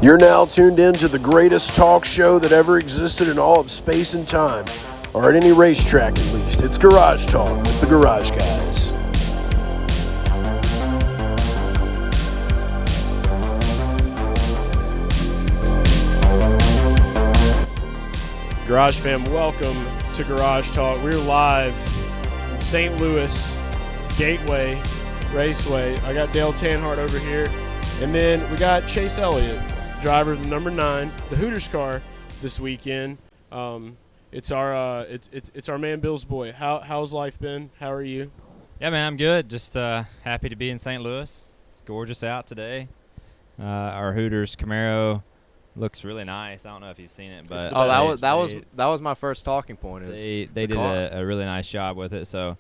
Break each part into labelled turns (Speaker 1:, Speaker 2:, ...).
Speaker 1: You're now tuned in to the greatest talk show that ever existed in all of space and time, or at any racetrack at least. It's Garage Talk with the Garage Guys.
Speaker 2: Garage fam, welcome to Garage Talk. We're live in St. Louis, Gateway Raceway. I got Dale Tanhardt over here, and then we got Chase Elliott, driver of the number 9, the Hooters car this weekend. It's our man Bill's boy. How's life been? How are you?
Speaker 3: Yeah, man, I'm good. Just happy to be in St. Louis. It's gorgeous out today. Our Hooters Camaro looks really nice. I don't know if you've seen it, but
Speaker 4: that was my first talking point.
Speaker 3: They did a really nice job with it. So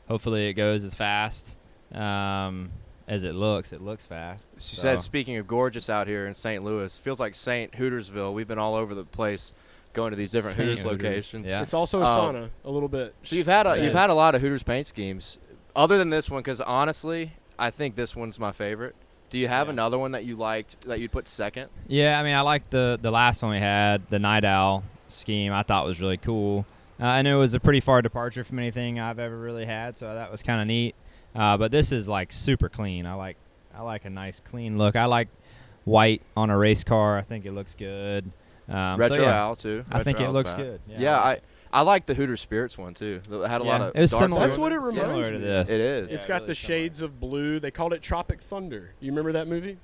Speaker 3: hopefully it goes as fast as it looks. It looks fast.
Speaker 4: She said, speaking of gorgeous out here in St. Louis, feels like St. Hootersville. We've been all over the place going to these different Hooters locations.
Speaker 3: Yeah.
Speaker 2: It's also a sauna a little bit.
Speaker 4: So you've had a lot of Hooters paint schemes, other than this one, because honestly, I think this one's my favorite. Do you have another one that you liked that you'd put second?
Speaker 3: Yeah, I mean, I liked the last one we had, the Night Owl scheme. I thought was really cool. And it was a pretty far departure from anything I've ever really had, so that was kind of neat. But this is like super clean. I like a nice clean look. I like white on a race car. I think it looks good.
Speaker 4: Retro Owl too.
Speaker 3: I think it looks good.
Speaker 4: I like the Hooters Spirits one too. It had a lot of.
Speaker 3: It was
Speaker 4: dark
Speaker 3: similar.
Speaker 2: That's what it reminds me.
Speaker 3: To this.
Speaker 4: It is.
Speaker 2: It's got
Speaker 3: really
Speaker 2: the shades of blue. They called it Tropic Thunder. You remember that movie?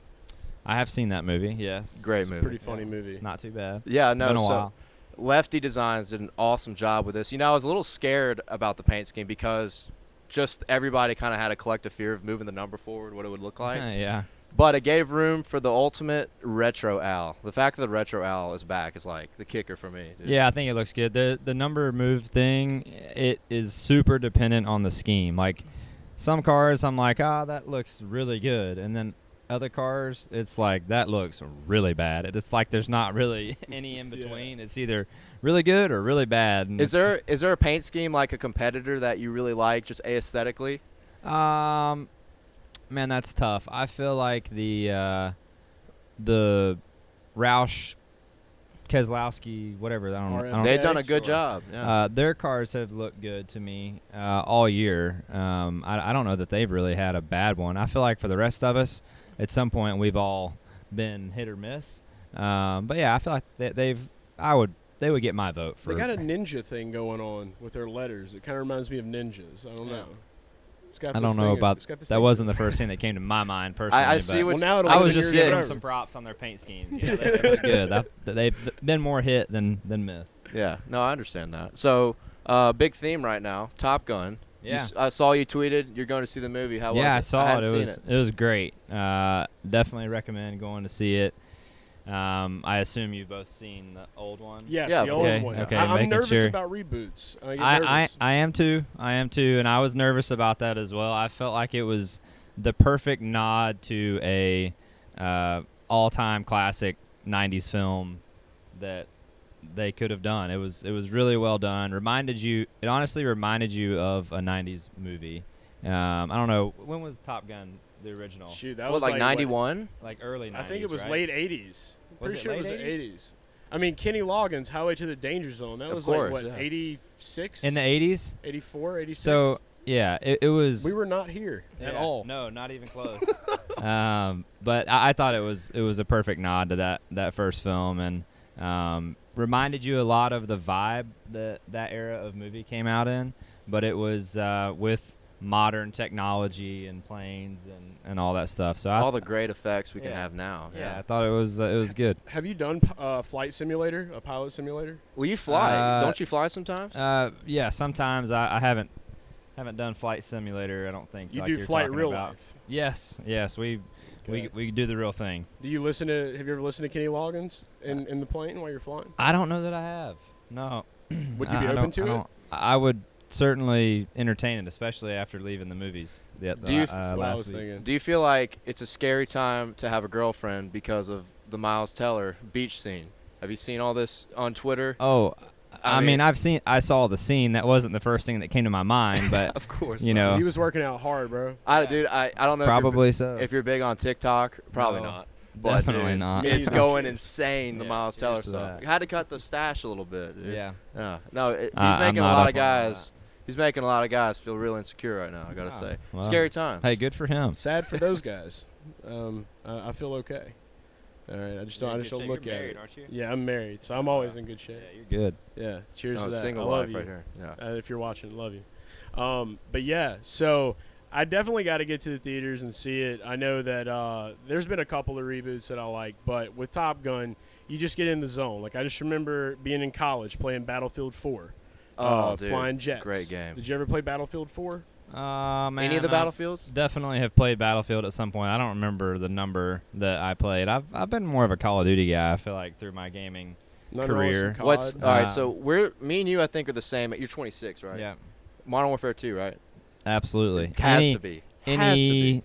Speaker 3: I have seen that movie. Yes.
Speaker 4: Great
Speaker 2: It's
Speaker 4: movie.
Speaker 2: a pretty funny movie.
Speaker 3: Not too bad.
Speaker 4: Yeah, no.
Speaker 3: Been a
Speaker 4: So
Speaker 3: while.
Speaker 4: Lefty Designs did an awesome job with this. You know, I was a little scared about the paint scheme because just everybody kind of had a collective fear of moving the number forward, what it would look like.
Speaker 3: Yeah.
Speaker 4: But it gave room for the ultimate retro owl. The fact that the retro owl is back is like the kicker for me. Dude.
Speaker 3: Yeah, I think it looks good. The number move thing, it is super dependent on the scheme. Like some cars, I'm like, that looks really good, and then other cars, it's like that looks really bad. It's like there's not really any in between. It's either really good or really bad. And
Speaker 4: Is there a paint scheme like a competitor that you really like, just aesthetically?
Speaker 3: Man, that's tough. I feel like the Roush, Keselowski, whatever. I don't
Speaker 4: They've done a good job. Yeah.
Speaker 3: Their cars have looked good to me all year. I don't know that they've really had a bad one. I feel like for the rest of us, at some point we've all been hit or miss. But yeah, I feel like they would get my vote for.
Speaker 2: They got a ninja thing going on with their letters. It kind of reminds me of ninjas. I don't know.
Speaker 3: I don't know about that. Wasn't the first thing that came to my mind personally.
Speaker 4: I see what.
Speaker 2: Now
Speaker 3: I was just giving them some props on their paint schemes. Yeah, they look good. They've been more hit than miss.
Speaker 4: Yeah, no, I understand that. So, big theme right now, Top Gun.
Speaker 3: Yeah.
Speaker 4: I saw you tweeted you're going to see the movie. How was it?
Speaker 3: Yeah, I saw it.
Speaker 4: It
Speaker 3: was great. Definitely recommend going to see it. I assume you've both seen the old one.
Speaker 2: Yes,
Speaker 4: yeah,
Speaker 2: the old
Speaker 3: okay,
Speaker 2: one.
Speaker 3: okay,
Speaker 2: I'm
Speaker 3: making
Speaker 2: nervous
Speaker 3: sure.
Speaker 2: about reboots.
Speaker 3: I am too, and I was nervous about that as well. I felt like it was the perfect nod to a all-time classic 90s film that they could have done. It was really well done. It honestly reminded you of a 90s movie. I don't know, when was Top Gun the original?
Speaker 2: Shoot, that
Speaker 4: was
Speaker 2: was
Speaker 4: like 91.
Speaker 3: Like early 90s.
Speaker 2: I think it was
Speaker 3: right?
Speaker 2: late 80s. Pretty sure it was the
Speaker 3: 80s?
Speaker 2: 80s. I mean, Kenny Loggins, Highway to the Danger Zone. That was
Speaker 4: course,
Speaker 2: like,
Speaker 4: yeah.
Speaker 2: 86?
Speaker 3: In the 80s?
Speaker 2: 84, 86?
Speaker 3: So, yeah, it was.
Speaker 2: We were not here at all.
Speaker 3: No, not even close. But I thought it was a perfect nod to that first film, and reminded you a lot of the vibe that era of movie came out in, but it was with modern technology and planes and all that stuff. So
Speaker 4: all the great effects we can have now.
Speaker 3: Yeah, I thought it was good.
Speaker 2: Have you done flight simulator, a pilot simulator?
Speaker 4: Well, you fly. Don't you fly sometimes?
Speaker 3: Yeah, sometimes. I haven't done flight simulator. I don't think.
Speaker 2: You
Speaker 3: like
Speaker 2: do
Speaker 3: you're
Speaker 2: flight
Speaker 3: talking
Speaker 2: real
Speaker 3: about.
Speaker 2: life.
Speaker 3: Yes, we do the real thing.
Speaker 2: Do you listen to? Have you ever listened to Kenny Loggins in the plane while you're flying?
Speaker 3: I don't know that I have. No.
Speaker 2: Would you be open to it?
Speaker 3: I would certainly entertain it, especially after leaving the movies. Last week.
Speaker 4: Do you feel like it's a scary time to have a girlfriend because of the Miles Teller beach scene? Have you seen all this on Twitter?
Speaker 3: Oh, I mean, I saw the scene. That wasn't the first thing that came to my mind, but
Speaker 4: of course,
Speaker 3: you know,
Speaker 2: he was working out hard, bro.
Speaker 4: Dude, I don't know.
Speaker 3: Probably
Speaker 4: if you're big on TikTok, probably
Speaker 3: No,
Speaker 4: not. But,
Speaker 3: definitely
Speaker 4: dude,
Speaker 3: not.
Speaker 4: It's
Speaker 2: Yeah.
Speaker 4: going insane. The
Speaker 3: Yeah,
Speaker 4: Miles Teller
Speaker 3: cheers to
Speaker 4: stuff.
Speaker 3: that.
Speaker 4: Had to cut the stash a little bit. Dude.
Speaker 3: Yeah.
Speaker 4: Yeah. No, he's
Speaker 3: I'm
Speaker 4: making a
Speaker 3: not
Speaker 4: lot
Speaker 3: up
Speaker 4: of
Speaker 3: on all
Speaker 4: guys. He's making a lot of guys feel real insecure right now. I gotta say,
Speaker 3: Well,
Speaker 4: scary time.
Speaker 3: Hey, good for him.
Speaker 2: Sad for those guys. I feel okay. All right, I just don't look at it.
Speaker 3: Aren't you?
Speaker 2: Yeah, I'm married, so I'm always in good shape.
Speaker 3: Yeah, you're good.
Speaker 2: Yeah, cheers
Speaker 4: No,
Speaker 2: to that.
Speaker 4: single
Speaker 2: I love
Speaker 4: life
Speaker 2: you.
Speaker 4: right here. Yeah.
Speaker 2: If you're watching, love you. But yeah, so I definitely got to get to the theaters and see it. I know that there's been a couple of reboots that I like, but with Top Gun, you just get in the zone. Like, I just remember being in college playing Battlefield 4,
Speaker 4: Dude,
Speaker 2: flying jets.
Speaker 4: great game.
Speaker 2: Did you ever play Battlefield 4?
Speaker 3: Man,
Speaker 4: Any of the
Speaker 3: I
Speaker 4: Battlefields?
Speaker 3: Definitely have played Battlefield at some point. I don't remember the number that I played. I've been more of a Call of Duty guy. I feel like through my gaming career.
Speaker 4: What's
Speaker 2: COD?
Speaker 4: all right? So me and you, I think, are the same. You're 26, right?
Speaker 3: Yeah,
Speaker 4: Modern Warfare 2, right?
Speaker 3: absolutely.
Speaker 4: It has to be.
Speaker 3: Any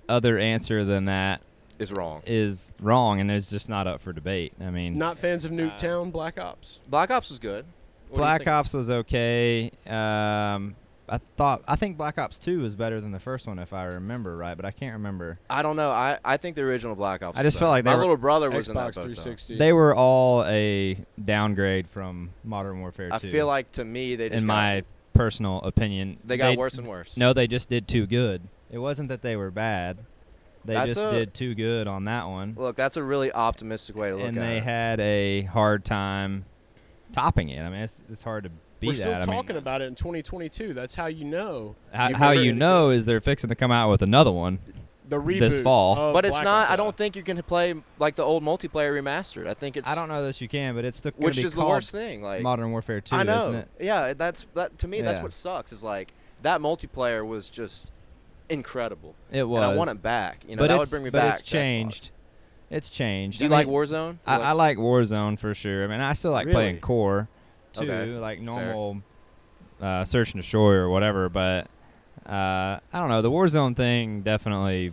Speaker 3: other answer than that
Speaker 4: Is wrong.
Speaker 3: is wrong, and it's just not up for debate. I mean,
Speaker 2: Not fans of Nuketown, Black Ops.
Speaker 4: Black Ops is good. What do you
Speaker 3: Black
Speaker 4: think?
Speaker 3: Ops was okay. I think Black Ops 2 was better than the first one, if I remember right, but I can't remember.
Speaker 4: I don't know. I think the original Black Ops.
Speaker 3: I just
Speaker 4: was
Speaker 3: felt
Speaker 4: better.
Speaker 3: like they
Speaker 4: my
Speaker 3: were-
Speaker 4: little brother was in that
Speaker 2: Xbox
Speaker 4: boat, though.
Speaker 2: 360.
Speaker 3: They were all a downgrade from Modern Warfare 2.
Speaker 4: I feel like to me they just
Speaker 3: in
Speaker 4: got,
Speaker 3: my personal opinion,
Speaker 4: they got worse and worse.
Speaker 3: No, they just did too good. It wasn't that they were bad. They
Speaker 4: That's
Speaker 3: just did too good on that one.
Speaker 4: Look, that's a really optimistic way to look
Speaker 3: And
Speaker 4: at
Speaker 3: they
Speaker 4: it.
Speaker 3: had a hard time topping it. I mean, it's hard to beat
Speaker 2: We're still
Speaker 3: that.
Speaker 2: talking about it in 2022. That's how you know.
Speaker 3: How you know is they're fixing to come out with another one.
Speaker 2: The reboot
Speaker 3: This fall.
Speaker 2: of
Speaker 4: But it's
Speaker 2: Black
Speaker 4: not.
Speaker 2: Ops.
Speaker 4: I don't think you can play like the old multiplayer remastered. I think it's.
Speaker 3: I don't know that you can, but it's the
Speaker 4: Which is the worst thing. Like
Speaker 3: Modern Warfare 2,
Speaker 4: I know.
Speaker 3: isn't it?
Speaker 4: Yeah, that to me that's
Speaker 3: Yeah.
Speaker 4: what sucks. Is like that multiplayer was just incredible.
Speaker 3: It was.
Speaker 4: And I want it back. You know,
Speaker 3: but
Speaker 4: that
Speaker 3: it's,
Speaker 4: would bring me
Speaker 3: but
Speaker 4: back.
Speaker 3: it's
Speaker 4: to Xbox.
Speaker 3: changed. It's changed.
Speaker 4: Do you
Speaker 3: I
Speaker 4: like
Speaker 3: mean,
Speaker 4: Warzone?
Speaker 3: I like Warzone for sure. I mean, I still like
Speaker 4: Really?
Speaker 3: playing core too,
Speaker 4: Okay,
Speaker 3: like
Speaker 4: fair.
Speaker 3: normal search and destroy or whatever. But I don't know. The Warzone thing definitely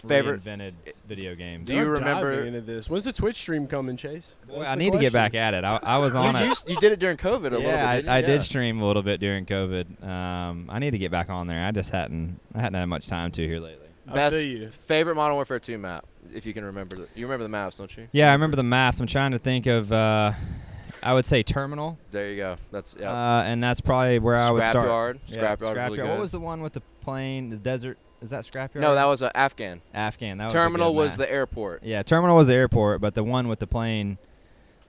Speaker 4: Favorite-
Speaker 3: reinvented video games.
Speaker 4: Do you
Speaker 2: I'm
Speaker 4: remember-
Speaker 2: diving into this? When's the Twitch stream coming, Chase?
Speaker 3: Boy,
Speaker 2: That's
Speaker 3: I
Speaker 2: the
Speaker 3: need to get
Speaker 2: question.
Speaker 3: back at it. I was on it.
Speaker 4: You did it during COVID a little bit.
Speaker 3: Yeah,
Speaker 4: Didn't you?
Speaker 3: I
Speaker 4: Yeah.
Speaker 3: did stream a little bit during COVID. I need to get back on there. I hadn't had much time to here lately.
Speaker 2: I
Speaker 4: Best
Speaker 2: feel you.
Speaker 4: favorite Modern Warfare 2 map, if you can remember. You remember the maps, don't you?
Speaker 3: Yeah, I remember the maps. I'm trying to think of. I would say Terminal.
Speaker 4: There you go. That's yeah.
Speaker 3: And that's probably where I would start.
Speaker 4: Scrapyard.
Speaker 3: Yeah,
Speaker 4: Scrapyard was really good.
Speaker 3: What was the one with the plane, the desert? Is that Scrapyard?
Speaker 4: No, that was Afghan.
Speaker 3: Afghan. That was
Speaker 4: Terminal
Speaker 3: a good
Speaker 4: was
Speaker 3: map.
Speaker 4: the airport.
Speaker 3: Yeah, Terminal was the airport, but the one with the plane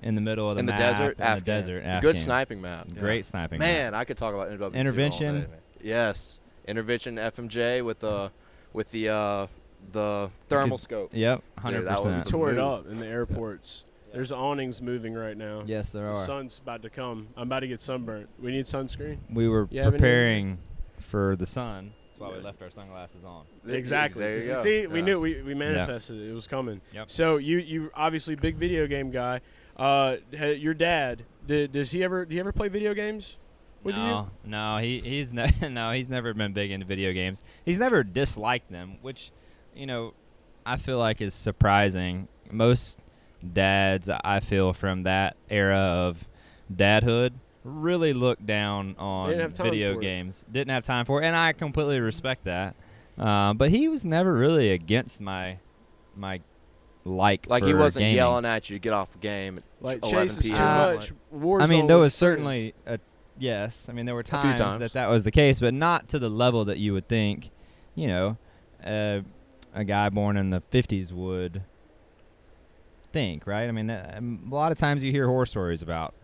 Speaker 3: in the middle of the
Speaker 4: In the
Speaker 3: map,
Speaker 4: desert,
Speaker 3: in
Speaker 4: Afghan.
Speaker 3: the desert, Afghan.
Speaker 4: Good sniping map.
Speaker 3: Great sniping.
Speaker 4: Man, I could talk about NW2
Speaker 3: Intervention.
Speaker 4: all day, man. Yes, intervention FMJ with the thermal scope.
Speaker 3: Yep,
Speaker 4: Dude, that was
Speaker 3: 100%.
Speaker 4: the
Speaker 2: Tore it
Speaker 4: move.
Speaker 2: up in the airports. There's awnings moving right now.
Speaker 3: Yes, there
Speaker 2: The
Speaker 3: are.
Speaker 2: sun's about to come. I'm about to get sunburnt. We need sunscreen.
Speaker 3: We were
Speaker 2: You have any-
Speaker 3: preparing for the sun. That's why we
Speaker 2: Yeah.
Speaker 3: left our sunglasses on.
Speaker 2: Exactly.
Speaker 4: There you
Speaker 2: 'Cause
Speaker 4: go.
Speaker 2: See, we
Speaker 4: Yeah.
Speaker 2: knew we manifested it. It was coming.
Speaker 3: Yep.
Speaker 2: So you obviously big video game guy. Your dad, does he ever play video games with you?
Speaker 3: No, he's he's never been big into video games. He's never disliked them, which, I feel like is surprising. Most dads, I feel, from that era of dadhood really look down on
Speaker 2: Didn't have time
Speaker 3: video
Speaker 2: for it.
Speaker 3: games. Didn't have time for it, and I completely respect that. But he was never really against my like
Speaker 4: Like
Speaker 3: for
Speaker 4: he wasn't
Speaker 3: gaming.
Speaker 4: yelling at you to get off the game. At
Speaker 2: Like
Speaker 4: 11
Speaker 2: Chase is too
Speaker 4: p.m.
Speaker 2: much. Warzone
Speaker 3: I mean, there
Speaker 2: with
Speaker 3: was
Speaker 2: friends.
Speaker 3: certainly yes. I mean, there were
Speaker 4: few
Speaker 3: times,
Speaker 4: times.
Speaker 3: that was the case, but not to the level that you would think, a guy born in the 50s would think, right? I mean, a lot of times you hear horror stories about,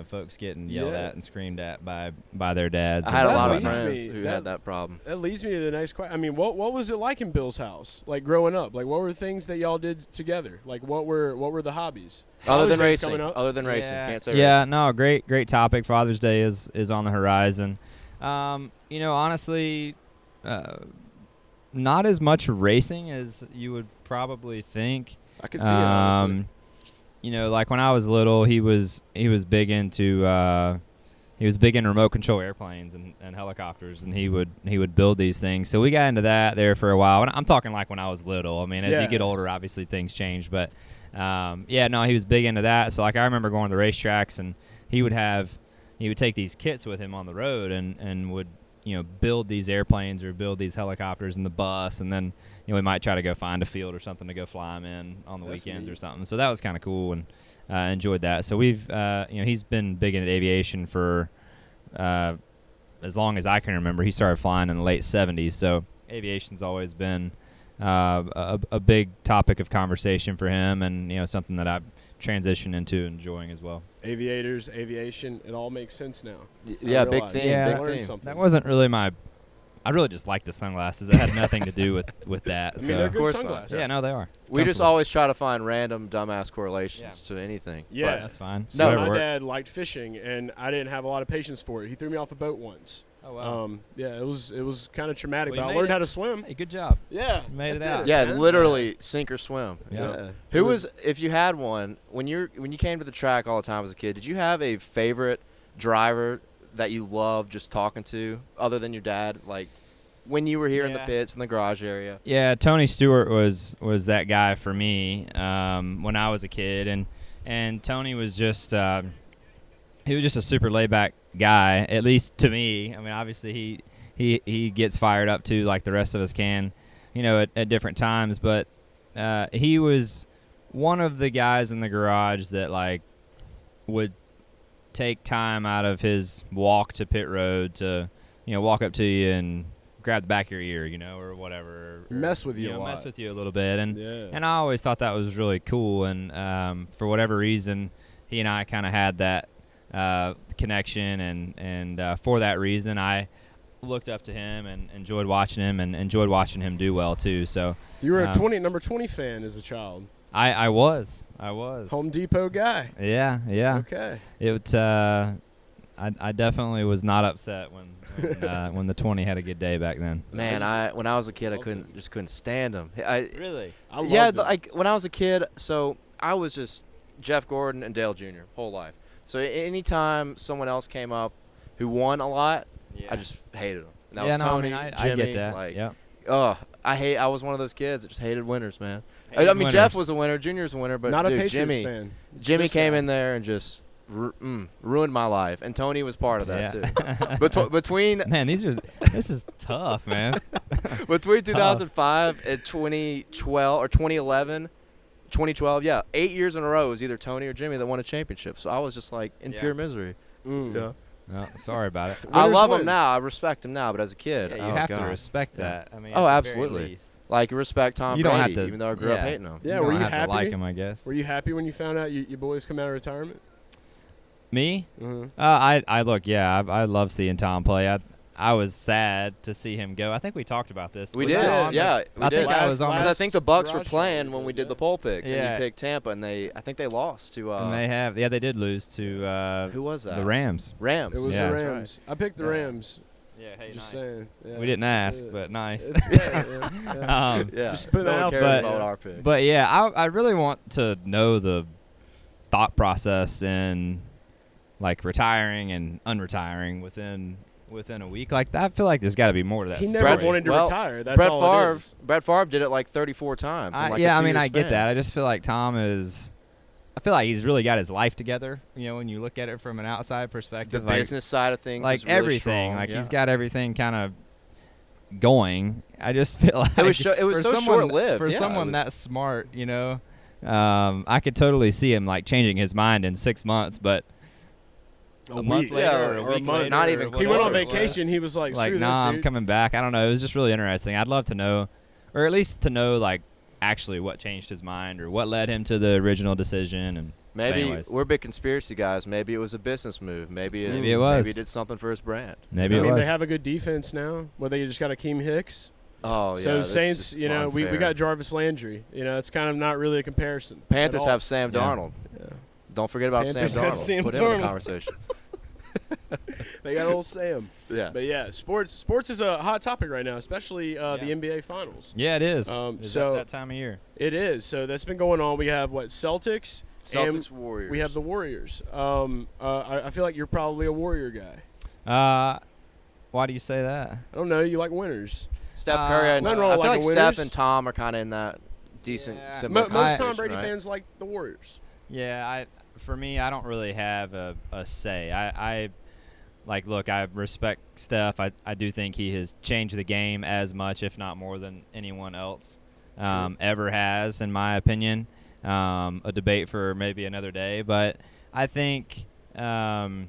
Speaker 3: folks getting yelled
Speaker 2: Yeah.
Speaker 3: at and screamed at by their dads.
Speaker 4: I had a
Speaker 3: and
Speaker 4: lot of
Speaker 3: whatnot.
Speaker 2: leads
Speaker 4: friends
Speaker 2: me-
Speaker 4: who
Speaker 2: that-
Speaker 4: had that problem.
Speaker 2: That leads me to the next question. I mean, what was it like in Bill's house? Like growing up, like what were the things that y'all did together? Like what were the hobbies?
Speaker 4: Other
Speaker 2: Father's
Speaker 4: than
Speaker 2: Day's
Speaker 4: racing.
Speaker 2: coming up.
Speaker 4: Other than racing.
Speaker 3: Yeah.
Speaker 4: Can't say
Speaker 3: Yeah,
Speaker 4: racing.
Speaker 3: no, great topic. Father's Day is on the horizon. Honestly, not as much racing as you would probably think.
Speaker 4: I could see it, honestly.
Speaker 3: Like when I was little, he was big into remote control airplanes and helicopters, and he would build these things. So we got into that there for a while. And I'm talking like when I was little. I mean, as
Speaker 2: Yeah.
Speaker 3: you get older, obviously things change. But he was big into that. So like I remember going to the racetracks and he would take these kits with him on the road and would build these airplanes or build these helicopters in the bus, and then we might try to go find a field or something to go fly him in on the weekends or something. So that was kind of cool, and enjoyed that. So we've he's been big into aviation for as long as I can remember. He started flying in the late 70s, so aviation's always been a big topic of conversation for him, and something that I've transitioned into enjoying as well.
Speaker 2: Aviators, aviation, it all makes sense now.
Speaker 4: Yeah, big theme.
Speaker 3: Yeah,
Speaker 4: big theme.
Speaker 3: That wasn't really I really just liked the sunglasses. It had nothing to do with that.
Speaker 2: I mean,
Speaker 3: so
Speaker 2: they're
Speaker 4: Of
Speaker 2: good
Speaker 4: course not.
Speaker 2: sunglasses.
Speaker 3: yeah, no, they are.
Speaker 4: We just
Speaker 3: Comfortable.
Speaker 4: always try to find random dumbass correlations to anything.
Speaker 2: Yeah.
Speaker 3: That's fine.
Speaker 2: So
Speaker 3: Whatever
Speaker 2: my
Speaker 3: works.
Speaker 2: dad liked fishing, and I didn't have a lot of patience for it. He threw me off a boat once.
Speaker 3: Oh wow.
Speaker 2: Yeah, it was kind of traumatic,
Speaker 3: Well,
Speaker 2: but
Speaker 3: you
Speaker 2: I
Speaker 3: made
Speaker 2: learned
Speaker 3: it.
Speaker 2: how to swim.
Speaker 3: Hey, good job.
Speaker 2: Yeah,
Speaker 3: You made
Speaker 2: I
Speaker 3: it
Speaker 2: did
Speaker 3: out.
Speaker 4: Yeah,
Speaker 2: man.
Speaker 4: literally sink or swim.
Speaker 3: Yeah.
Speaker 4: Who was, if you had one, when you came to the track all the time as a kid, did you have a favorite driver that you loved just talking to, other than your dad? Like when you were here in the
Speaker 3: Yeah.
Speaker 4: pits in the garage area.
Speaker 3: Yeah, Tony Stewart was that guy for me when I was a kid, and Tony was just he was just a super laid back guy, at least to me. I mean, obviously he gets fired up too, like the rest of us can, at different times. But he was one of the guys in the garage that like would take time out of his walk to pit road to walk up to you and grab the back of your ear, or whatever. Or,
Speaker 2: Mess with you a lot.
Speaker 3: mess with you a little bit. And
Speaker 2: Yeah.
Speaker 3: and I always thought that was really cool. And for whatever reason, he and I kind of had that connection. And for that reason, I looked up to him and enjoyed watching him and enjoyed watching him do well, too. So
Speaker 2: You were a number 20 fan as a child.
Speaker 3: I was.
Speaker 2: Home Depot guy.
Speaker 3: Yeah.
Speaker 2: Okay.
Speaker 3: It I definitely was not upset when the 20 had a good day back then.
Speaker 4: Man, when I was a kid, I couldn't stand him.
Speaker 3: Really?
Speaker 2: I loved it.
Speaker 4: Like when I was a kid, so I was just Jeff Gordon and Dale Jr. whole life. So anytime someone else came up who won a lot, I just hated them. And that was Tony,
Speaker 3: I
Speaker 4: Jimmy.
Speaker 3: get that.
Speaker 4: Like,
Speaker 3: Yep.
Speaker 4: I was one of those kids that just hated winners, man.
Speaker 3: Hated
Speaker 4: I mean, Jeff
Speaker 3: winners.
Speaker 4: was a winner, Junior's a winner, but
Speaker 2: Not a
Speaker 4: dude,
Speaker 2: Patriots fan.
Speaker 4: Jimmy
Speaker 2: This
Speaker 4: came
Speaker 2: guy.
Speaker 4: in there and just ruined my life, and Tony was part of that too. Between
Speaker 3: Man, this is tough, man.
Speaker 4: between 2005 and 2012 or 2012, yeah, 8 years in a row it was either Tony or Jimmy that won a championship. So I was just like in pure misery. Yeah.
Speaker 3: No, sorry about it.
Speaker 4: I
Speaker 2: Winners
Speaker 4: love
Speaker 2: win.
Speaker 4: him now. I respect him now, but as a kid,
Speaker 3: Yeah, you have to respect that. I mean,
Speaker 4: Oh,
Speaker 3: at the very
Speaker 4: absolutely.
Speaker 3: least.
Speaker 4: Like respect Tom
Speaker 3: You
Speaker 4: Brady,
Speaker 3: don't have to-
Speaker 4: even though I grew up
Speaker 3: yeah.
Speaker 4: hating him.
Speaker 2: Yeah,
Speaker 3: You
Speaker 2: were
Speaker 3: don't
Speaker 2: you
Speaker 3: have to
Speaker 2: happy?
Speaker 3: like him, I guess.
Speaker 2: Were you happy when you found out your boys come out of retirement?
Speaker 3: Me?
Speaker 2: Mm-hmm.
Speaker 3: I look. Yeah, I love seeing Tom play. I was sad to see him go. I think we talked about this.
Speaker 4: We
Speaker 3: Was
Speaker 4: did,
Speaker 3: that on the-
Speaker 4: yeah. We
Speaker 3: I
Speaker 4: did.
Speaker 3: think I was on.
Speaker 4: Because I think the Bucks were
Speaker 2: Garage
Speaker 4: playing
Speaker 2: Talk,
Speaker 4: when we
Speaker 2: yeah.
Speaker 4: did the poll picks, and
Speaker 3: Yeah.
Speaker 4: you picked Tampa, and I think they lost to
Speaker 3: And they did lose to
Speaker 4: who was that?
Speaker 3: the Rams.
Speaker 4: Rams.
Speaker 2: It was
Speaker 3: Yeah.
Speaker 2: the
Speaker 3: That's
Speaker 2: Rams. I picked the
Speaker 3: Yeah.
Speaker 2: Rams.
Speaker 3: Yeah, hey,
Speaker 2: Just saying. Yeah.
Speaker 3: We didn't ask,
Speaker 2: Yeah.
Speaker 3: but nice.
Speaker 2: It's great, yeah.
Speaker 4: Yeah.
Speaker 2: Just put
Speaker 4: no
Speaker 2: that
Speaker 4: one
Speaker 2: out
Speaker 4: cares
Speaker 2: there.
Speaker 4: about our picks.
Speaker 3: But yeah, I really want to know the thought process in like retiring and unretiring within a week. Like I feel like there's got to be more to that.
Speaker 2: He
Speaker 3: story.
Speaker 2: never wanted to retire. That's
Speaker 4: Brett
Speaker 2: all
Speaker 4: Favre.
Speaker 2: it is.
Speaker 4: Brett Favre did it like 34 times. in like a
Speaker 3: yeah, I mean,
Speaker 4: 2-year
Speaker 3: I get
Speaker 4: span.
Speaker 3: that. I just feel like Tom is. I feel like he's really got his life together. When you look at it from an outside
Speaker 4: The
Speaker 3: perspective,
Speaker 4: business side of things,
Speaker 3: like
Speaker 4: is really
Speaker 3: everything,
Speaker 4: strong,
Speaker 3: like
Speaker 4: yeah.
Speaker 3: he's got everything kind of going. I just feel like
Speaker 4: It was
Speaker 3: for
Speaker 4: so
Speaker 3: someone-
Speaker 4: short-lived.
Speaker 3: for
Speaker 4: Yeah, it
Speaker 3: someone
Speaker 4: was-
Speaker 3: that smart. I could totally see him like changing his mind in 6 months, but a month
Speaker 2: week.
Speaker 3: later
Speaker 4: Yeah,
Speaker 3: or a
Speaker 2: or a
Speaker 3: week
Speaker 2: month.
Speaker 3: later,
Speaker 4: Not
Speaker 3: or
Speaker 4: even
Speaker 2: He went on
Speaker 3: whatever it was.
Speaker 2: vacation. He was like,
Speaker 3: Like,
Speaker 2: screw
Speaker 3: nah,
Speaker 2: this,
Speaker 3: I'm
Speaker 2: dude.
Speaker 3: coming back. I don't know. It was just really interesting. I'd love to know, or at least to know, like, actually what changed his mind or what led him to the original decision. And
Speaker 4: Maybe
Speaker 3: anyways.
Speaker 4: we're big conspiracy guys. Maybe it was a business move. Maybe it
Speaker 3: was.
Speaker 4: Maybe he did something for his brand.
Speaker 3: maybe
Speaker 2: I
Speaker 3: it
Speaker 2: mean,
Speaker 3: was.
Speaker 2: they have a good defense now. Well, they just got Akeem Hicks.
Speaker 4: Oh yeah.
Speaker 2: So
Speaker 4: that's
Speaker 2: Saints,
Speaker 4: just
Speaker 2: we
Speaker 4: unfair.
Speaker 2: got Jarvis Landry. It's kind of not really a comparison. at
Speaker 4: Panthers
Speaker 2: all.
Speaker 4: have Sam
Speaker 3: Yeah.
Speaker 4: Darnold.
Speaker 2: Yeah.
Speaker 4: Don't forget about
Speaker 2: Panthers
Speaker 4: Sam
Speaker 2: have
Speaker 4: Darnold.
Speaker 2: Sam
Speaker 4: Put him in
Speaker 2: Darnold.
Speaker 4: the conversation.
Speaker 2: They got old Sam.
Speaker 4: Yeah.
Speaker 2: But yeah, sports is a hot topic right now, especially the NBA Finals.
Speaker 3: Yeah, it is.
Speaker 2: So-
Speaker 3: So that time of year.
Speaker 2: It is. So that's been going on. We have Celtics.
Speaker 4: Celtics
Speaker 2: and
Speaker 4: Warriors.
Speaker 2: We have the Warriors. I feel like you're probably a Warrior guy.
Speaker 3: Why do you say that?
Speaker 2: I don't know. You like winners.
Speaker 4: Steph Curry. And
Speaker 2: nothing
Speaker 4: I
Speaker 2: wrong
Speaker 4: feel
Speaker 2: with
Speaker 4: like
Speaker 2: liking
Speaker 4: Steph
Speaker 2: winners.
Speaker 4: and Tom are kind of in that decent
Speaker 3: Yeah.
Speaker 4: similar
Speaker 2: Most
Speaker 4: conversation,
Speaker 2: Tom Brady
Speaker 4: right?
Speaker 2: fans like the Warriors.
Speaker 3: Yeah, for me, I don't really have a say. I look, I respect Steph. I do think he has changed the game as much, if not more, than anyone else ever has, in my opinion. A debate for maybe another day, but I think the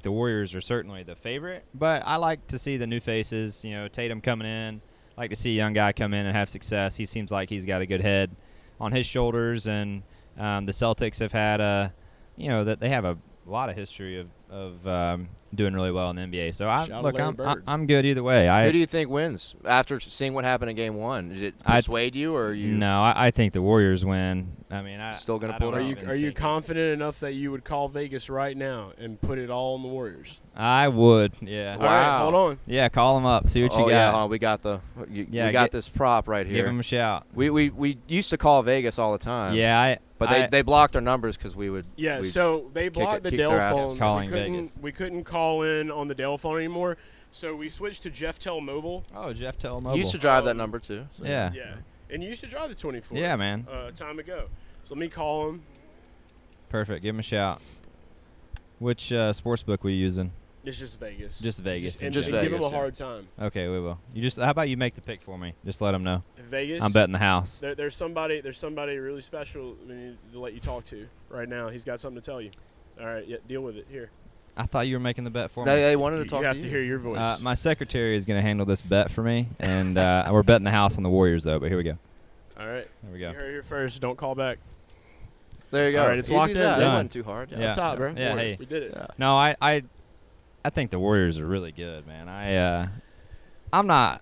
Speaker 3: Warriors are certainly the favorite. But I like to see the new faces. Tatum coming in. I like to see a young guy come in and have success. He seems like he's got a good head on his shoulders, and the Celtics have had that they have a lot of history of doing really well in the NBA. So I'm good either way.
Speaker 4: Who do you think wins after seeing what happened in Game 1? Did it persuade you, or you?
Speaker 3: No, I think the Warriors win. I mean,
Speaker 4: still gonna pull it out.
Speaker 2: Are you confident enough that you would call Vegas right now and put it all on the Warriors?
Speaker 3: I would. Yeah.
Speaker 2: Wow. All right, hold on.
Speaker 3: Yeah, call them up. See what you got.
Speaker 4: Yeah, we got we got this prop right here.
Speaker 3: Give them a shout.
Speaker 4: We used to call Vegas all the time.
Speaker 3: Yeah,
Speaker 4: But they blocked our numbers because we would.
Speaker 2: Yeah, so they blocked the Dell phone. We couldn't call in on the Dell phone anymore, so we switched to Jefftel Mobile.
Speaker 3: Oh, Jefftel Mobile.
Speaker 4: You used to drive that number too. So.
Speaker 3: Yeah.
Speaker 2: Yeah, and you used to drive the 24.
Speaker 3: Yeah, man.
Speaker 2: Time ago. So let me call him.
Speaker 3: Perfect. Give him a shout. Which sports book we using?
Speaker 2: It's just Vegas.
Speaker 3: Just Vegas.
Speaker 2: And
Speaker 4: Vegas,
Speaker 2: give him a hard time.
Speaker 3: Okay, we will. How about you make the pick for me? Just let him know.
Speaker 2: Vegas.
Speaker 3: I'm betting the house.
Speaker 2: There's somebody really special we need to let you talk to right now. He's got something to tell you. All right, deal with it here.
Speaker 3: I thought you were making the bet for me.
Speaker 4: They wanted to talk to you.
Speaker 2: You have to hear your voice.
Speaker 3: My secretary is going to handle this bet for me, and we're betting the house on the Warriors, though, but here we go.
Speaker 2: All right.
Speaker 3: There we go.
Speaker 2: You heard it here first. Don't call back.
Speaker 4: There you go.
Speaker 2: All right, it's locked in.
Speaker 4: That wasn't too hard.
Speaker 3: Yeah.
Speaker 2: Up top, bro.
Speaker 3: Yeah,
Speaker 2: hey. We did it.
Speaker 4: Yeah.
Speaker 3: No, I think the Warriors are really good, man. I'm not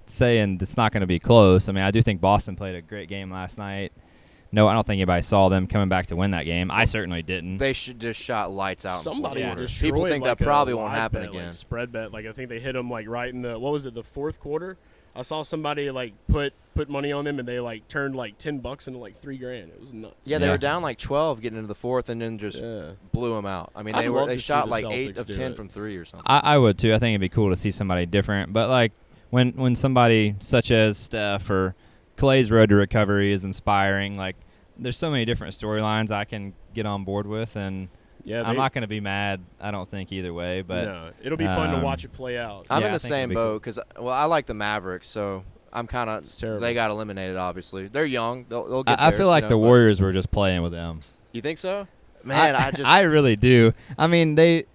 Speaker 3: saying it's not going to be close. I mean, I do think Boston played a great game last night. No, I don't think anybody saw them coming back to win that game. I certainly didn't.
Speaker 4: They should just shot lights out.
Speaker 2: Somebody
Speaker 4: destroyed. People think that probably won't happen again.
Speaker 2: Like spread bet. Like I think they hit them right in the the fourth quarter. I saw somebody put money on them and they turned $10 into $3,000. It was nuts.
Speaker 4: Yeah, they were down 12 getting into the fourth and then just blew them out. I mean, they shot 8 of 10 from 3 or something.
Speaker 3: I would too. I think it'd be cool to see somebody different. But when somebody such as Steph or Clay's road to recovery is inspiring, there's so many different storylines I can get on board with, and I'm not going to be mad, I don't think, either way. But
Speaker 2: no, it'll be fun to watch it play out.
Speaker 4: I'm in the same boat because, I like the Mavericks, so I'm kind of – they got eliminated, obviously. They're young. They'll get
Speaker 3: I feel like the Warriors were just playing with them.
Speaker 4: You think so? Man,
Speaker 3: I really do. I mean, they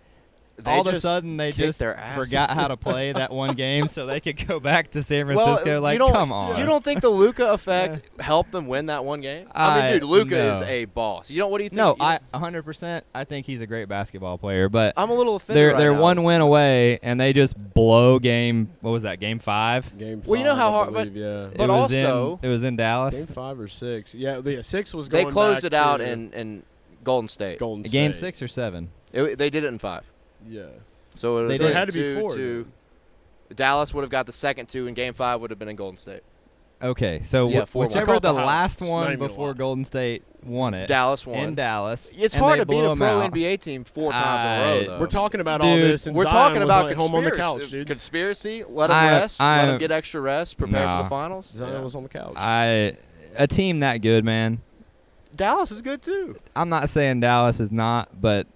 Speaker 3: all of a
Speaker 4: just
Speaker 3: sudden they just
Speaker 4: their ass.
Speaker 3: forgot how to play that one game so they could go back to San Francisco. Come on.
Speaker 4: You don't think the Luka effect helped them win that one game? I mean, dude, Luka is a boss. What do you think?
Speaker 3: No, 100%. I think he's a great basketball player, but
Speaker 4: I'm a little offended.
Speaker 3: They're one win away, and they just blow game. What was that? Game 5.
Speaker 2: Game 5.
Speaker 4: Well, you know how hard,
Speaker 2: but
Speaker 4: but also
Speaker 3: it was in Dallas.
Speaker 2: Game 5 or 6. Yeah, 6 was going.
Speaker 4: They closed it out in Golden State.
Speaker 3: Game 6 or 7.
Speaker 4: They did it in 5.
Speaker 2: Yeah.
Speaker 4: So
Speaker 2: it had to be 4.
Speaker 4: Dallas would have got the second 2, and Game 5 would have been in Golden State.
Speaker 3: Okay, so whichever the last one before Golden State won it.
Speaker 4: Dallas won.
Speaker 3: In Dallas.
Speaker 4: It's hard to beat a pro NBA team 4 times in a row, though.
Speaker 2: We're talking about all this, and
Speaker 4: we're
Speaker 2: Zion
Speaker 4: talking about
Speaker 2: was
Speaker 4: conspiracy.
Speaker 2: home on the couch, dude.
Speaker 4: Conspiracy? Let them rest. Let them get extra rest. Prepare for the finals.
Speaker 2: Zion was on the couch.
Speaker 3: A team that good, man.
Speaker 4: Dallas is good, too.
Speaker 3: I'm not saying Dallas is not, but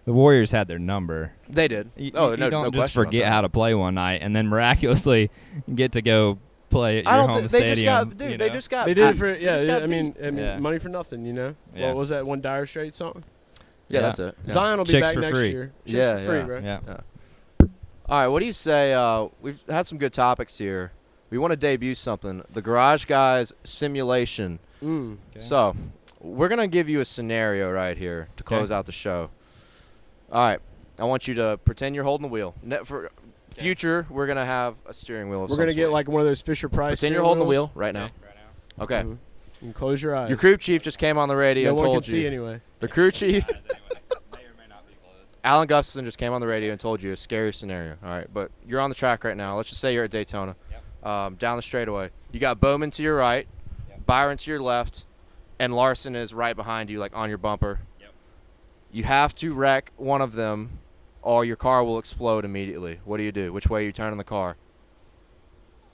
Speaker 3: the Warriors had their number.
Speaker 4: They did.
Speaker 3: You don't just forget how to play one night and then miraculously get to go play at your home stadium.
Speaker 4: They just got.
Speaker 2: They did it for money for nothing. Yeah. What was that one Dire Straits song?
Speaker 4: Yeah, that's it. Yeah.
Speaker 2: Zion will be back next year.
Speaker 4: Chicks
Speaker 2: for free, bro.
Speaker 3: Yeah.
Speaker 4: All right, what do you say? We've had some good topics here. We want to debut something. The Garage Guys simulation.
Speaker 2: Okay.
Speaker 4: So we're gonna give you a scenario right here to close out the show. All right, I want you to pretend you're holding the wheel. For future, we're gonna have a steering wheel.
Speaker 2: We're gonna get one of those Fisher Price.
Speaker 4: Pretend you're holding the wheel right now. Okay.
Speaker 2: Mm-hmm. And close your eyes.
Speaker 4: Your crew chief just came on the radio and told you.
Speaker 2: No one can see anyway.
Speaker 4: The crew chief. Alan Gustafson just came on the radio and told you a scary scenario. All right, but you're on the track right now. Let's just say you're at Daytona. Yep. Down the straightaway. You got Bowman to your right, Byron to your left, and Larson is right behind you, on your bumper. Yep. You have to wreck one of them, or your car will explode immediately. What do you do? Which way are you turning the car?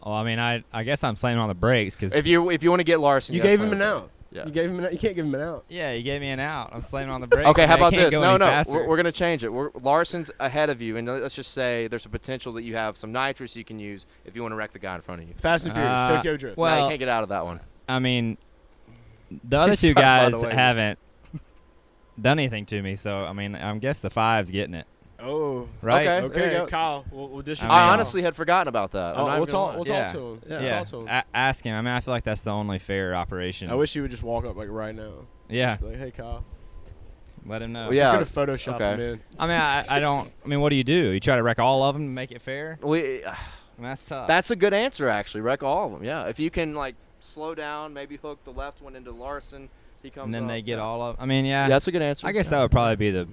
Speaker 3: Well, I mean, I guess I'm slamming on the brakes because
Speaker 4: if you want to get Larson,
Speaker 2: you gave him an out. You gave him. You can't give him an out.
Speaker 3: Yeah, you gave me an out. I'm slamming on the brakes.
Speaker 4: Okay, how about
Speaker 3: can't
Speaker 4: this?
Speaker 3: go any
Speaker 4: No.
Speaker 3: faster.
Speaker 4: We're going to change it. Larson's ahead of you, and let's just say there's a potential that you have some nitrous you can use if you want to wreck the guy in front of you.
Speaker 2: Fast and Furious, Tokyo Drift.
Speaker 4: Well,
Speaker 3: Well,
Speaker 4: you can't get out of that one.
Speaker 3: I mean, the other two
Speaker 4: Sorry, by
Speaker 3: guys
Speaker 4: the way.
Speaker 3: haven't done anything to me, so I mean, I guess the 5's getting it.
Speaker 2: Oh,
Speaker 3: Right?
Speaker 4: Okay. There you
Speaker 2: okay,
Speaker 4: go.
Speaker 2: Kyle. We'll dish it.
Speaker 3: I mean,
Speaker 4: I honestly had forgotten about that. I'm not
Speaker 2: we'll
Speaker 4: even gonna
Speaker 2: talk.
Speaker 4: lie.
Speaker 2: We'll
Speaker 3: Yeah.
Speaker 2: talk to him.
Speaker 3: Yeah,
Speaker 2: We'll talk to him.
Speaker 3: ask him. I mean, I feel like that's the only fair operation.
Speaker 2: I wish he would just walk up like right now.
Speaker 3: Yeah,
Speaker 2: Just be like, hey, Kyle.
Speaker 3: let him know.
Speaker 4: Well, yeah.
Speaker 2: Just gonna Photoshop
Speaker 4: Okay.
Speaker 2: him in.
Speaker 3: I mean, I don't. I mean, what do? You try to wreck all of them to make it fair? I mean, that's tough.
Speaker 4: That's a good answer, actually. Wreck all of them. Yeah. If you can like slow down, maybe hook the left one into Larson. He comes.
Speaker 3: and then
Speaker 4: up.
Speaker 3: they get all of. I mean, yeah.
Speaker 4: Yeah, that's a good answer.
Speaker 3: I guess that would probably be the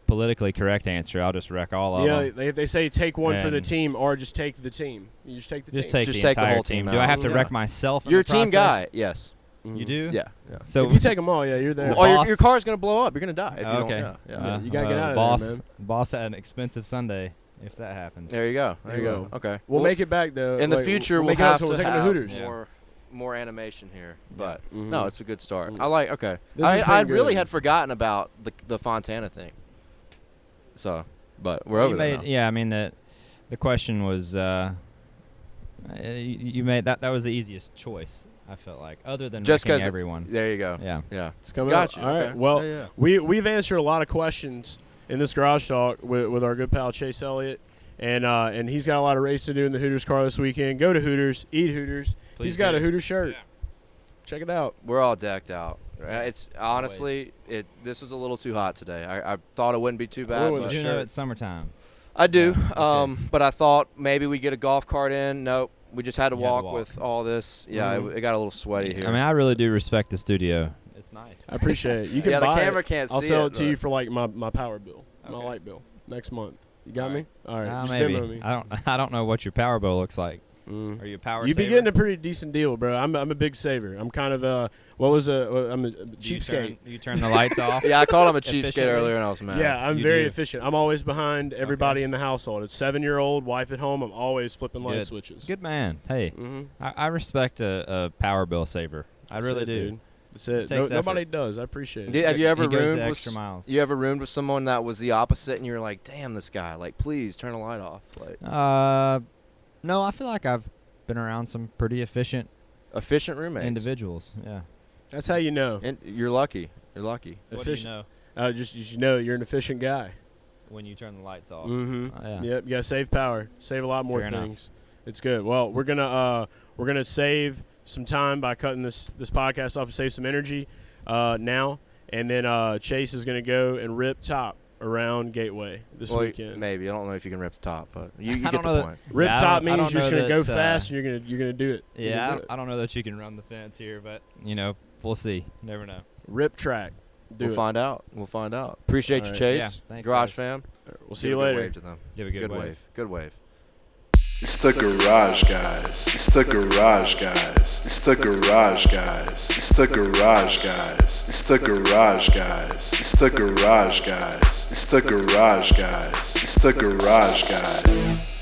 Speaker 3: politically correct answer. I'll just wreck all of
Speaker 2: Yeah,
Speaker 3: them.
Speaker 2: they say take one for the
Speaker 3: And-
Speaker 2: team or just take the team. You just take the
Speaker 3: Just
Speaker 2: team.
Speaker 3: take
Speaker 4: Just
Speaker 3: the
Speaker 4: take the
Speaker 3: entire
Speaker 4: whole
Speaker 3: team.
Speaker 4: team
Speaker 3: Do I
Speaker 4: out.
Speaker 3: have to
Speaker 4: Yeah.
Speaker 3: wreck myself? In
Speaker 4: You're a
Speaker 3: the
Speaker 4: team guy.
Speaker 3: process?
Speaker 4: Yes.
Speaker 3: You do?
Speaker 4: Yeah. Yeah.
Speaker 3: So
Speaker 2: If you take them all, yeah, you're there.
Speaker 3: Well,
Speaker 4: Oh,
Speaker 3: boss-
Speaker 4: your car's gonna blow up. You're gonna die if you
Speaker 3: okay.
Speaker 4: don't. Yeah.
Speaker 2: You gotta get out of
Speaker 3: boss,
Speaker 2: there, man.
Speaker 3: Boss had an expensive Sunday. If that happens.
Speaker 4: There you go.
Speaker 2: There you go.
Speaker 4: Okay.
Speaker 2: We'll make it back though.
Speaker 4: In the
Speaker 2: Like,
Speaker 4: future, we'll
Speaker 2: make it up,
Speaker 4: have
Speaker 2: so
Speaker 4: to
Speaker 2: we'll take 'em
Speaker 4: have
Speaker 2: Hooters.
Speaker 4: more animation here. But
Speaker 2: Mhm.
Speaker 4: no, it's a good start.
Speaker 2: Mhm.
Speaker 4: I like. Okay.
Speaker 2: This has
Speaker 4: I
Speaker 2: been
Speaker 4: really
Speaker 2: good.
Speaker 4: had forgotten about the Fontana thing. So, but we're over
Speaker 3: You
Speaker 4: there
Speaker 3: made,
Speaker 4: now.
Speaker 3: yeah, I mean the question was you made that was the easiest choice. I felt like, other than
Speaker 4: Just
Speaker 3: wrecking
Speaker 4: 'cause
Speaker 3: everyone.
Speaker 4: There you go.
Speaker 3: Yeah.
Speaker 4: Yeah.
Speaker 2: It's coming
Speaker 4: Gotcha.
Speaker 2: up. All right.
Speaker 4: Okay.
Speaker 2: Well,
Speaker 4: Yeah,
Speaker 2: we've answered a lot of questions in this garage talk with our good pal Chase Elliott, and he's got a lot of race to do in the Hooters car this weekend. Go to Hooters, eat Hooters.
Speaker 3: Please
Speaker 2: He's got
Speaker 3: do.
Speaker 2: a Hooters shirt. Check it out.
Speaker 4: We're all decked out. It's honestly, this was a little too hot today. I thought it wouldn't be too bad.
Speaker 2: with
Speaker 3: You
Speaker 4: But
Speaker 2: the
Speaker 3: do know
Speaker 2: shirt.
Speaker 3: it's summertime.
Speaker 4: I do.
Speaker 3: Yeah, okay.
Speaker 4: But I thought maybe we'd get a golf cart in. Nope. We just had to
Speaker 3: You had to
Speaker 4: walk
Speaker 3: walk.
Speaker 4: with all this. Yeah,
Speaker 2: Mhm.
Speaker 4: it got a little sweaty here.
Speaker 3: I mean, I really do respect the studio. It's nice.
Speaker 2: I appreciate it. You can
Speaker 4: Yeah, the
Speaker 2: buy
Speaker 4: camera
Speaker 2: it.
Speaker 4: can't
Speaker 2: I'll
Speaker 4: see
Speaker 2: sell
Speaker 4: it,
Speaker 2: it to you
Speaker 4: but-
Speaker 2: for like my power bill, my
Speaker 3: Okay.
Speaker 2: light bill next month. You got
Speaker 3: All
Speaker 2: me?
Speaker 3: right.
Speaker 2: All right. Just
Speaker 3: Maybe.
Speaker 2: Venmo me.
Speaker 3: I don't know what your power bill looks like. Are you a power
Speaker 2: You be
Speaker 3: saver?
Speaker 2: getting a pretty decent deal, bro. I'm a big saver. I'm kind of I'm a
Speaker 3: Do
Speaker 2: cheapskate.
Speaker 3: You turn the lights off.
Speaker 4: Yeah, I called him a cheapskate
Speaker 3: Efficiently?
Speaker 4: earlier, and I was mad.
Speaker 2: Yeah, I'm
Speaker 3: You
Speaker 2: very
Speaker 3: do.
Speaker 2: efficient. I'm always behind everybody in the household. It's 7-year-old wife at home. I'm always flipping light
Speaker 3: Good.
Speaker 2: switches.
Speaker 3: Good man. Hey,
Speaker 2: Mm-hmm.
Speaker 3: I respect a power bill saver. I really do.
Speaker 2: Dude. That's it.
Speaker 3: Takes
Speaker 2: Nobody
Speaker 3: effort.
Speaker 2: does. I appreciate it.
Speaker 4: Yeah, have you ever
Speaker 3: He goes
Speaker 4: roomed
Speaker 3: the
Speaker 4: with
Speaker 3: extra miles.
Speaker 4: You ever roomed with someone that was the opposite, and you were like, "Damn, this guy! Like, please turn the light off." Like,
Speaker 3: No, I feel like I've been around some pretty efficient
Speaker 4: efficient roommates.
Speaker 3: individuals. Yeah.
Speaker 2: That's how you know.
Speaker 4: And you're lucky. You're lucky.
Speaker 3: What do you
Speaker 2: Efficient.
Speaker 3: know
Speaker 2: Just you know you're an efficient guy.
Speaker 3: when you turn the lights off?
Speaker 2: Mm-hmm.
Speaker 3: Yeah.
Speaker 2: Yep. You gotta save power. Save a lot more
Speaker 3: Fair enough.
Speaker 2: things. It's good. Well, we're gonna save some time by cutting this podcast off and save some energy now, and then Chase is gonna go and rip top around Gateway this weekend.
Speaker 4: Maybe I don't know if you can rip the top, but you
Speaker 3: I
Speaker 4: get
Speaker 3: don't know
Speaker 4: the
Speaker 3: that-
Speaker 4: point.
Speaker 2: Rip
Speaker 3: Yeah, I
Speaker 2: top
Speaker 3: don't- I
Speaker 2: means
Speaker 3: don't
Speaker 2: you're just
Speaker 3: know
Speaker 2: gonna go
Speaker 3: that,
Speaker 2: fast and you're gonna do it. You're
Speaker 3: Yeah,
Speaker 2: gonna do it.
Speaker 3: I don't know that you can run the fence here, but we'll see. Never know.
Speaker 2: Rip track. Do
Speaker 4: We'll
Speaker 2: it.
Speaker 4: find out. We'll find out. Appreciate
Speaker 2: All
Speaker 4: you,
Speaker 2: right.
Speaker 4: Chase.
Speaker 3: Yeah, thanks,
Speaker 4: Garage
Speaker 3: guys.
Speaker 4: fam.
Speaker 2: We'll see
Speaker 4: Give
Speaker 2: you
Speaker 4: a good
Speaker 2: later.
Speaker 4: wave to them.
Speaker 3: Give a good wave.
Speaker 4: Good wave.
Speaker 1: It's the Garage Guys. It's the Garage Guys. It's the Garage Guys. It's the Garage Guys. It's the Garage Guys. It's the Garage Guys. It's the Garage Guys. It's the Garage Guys.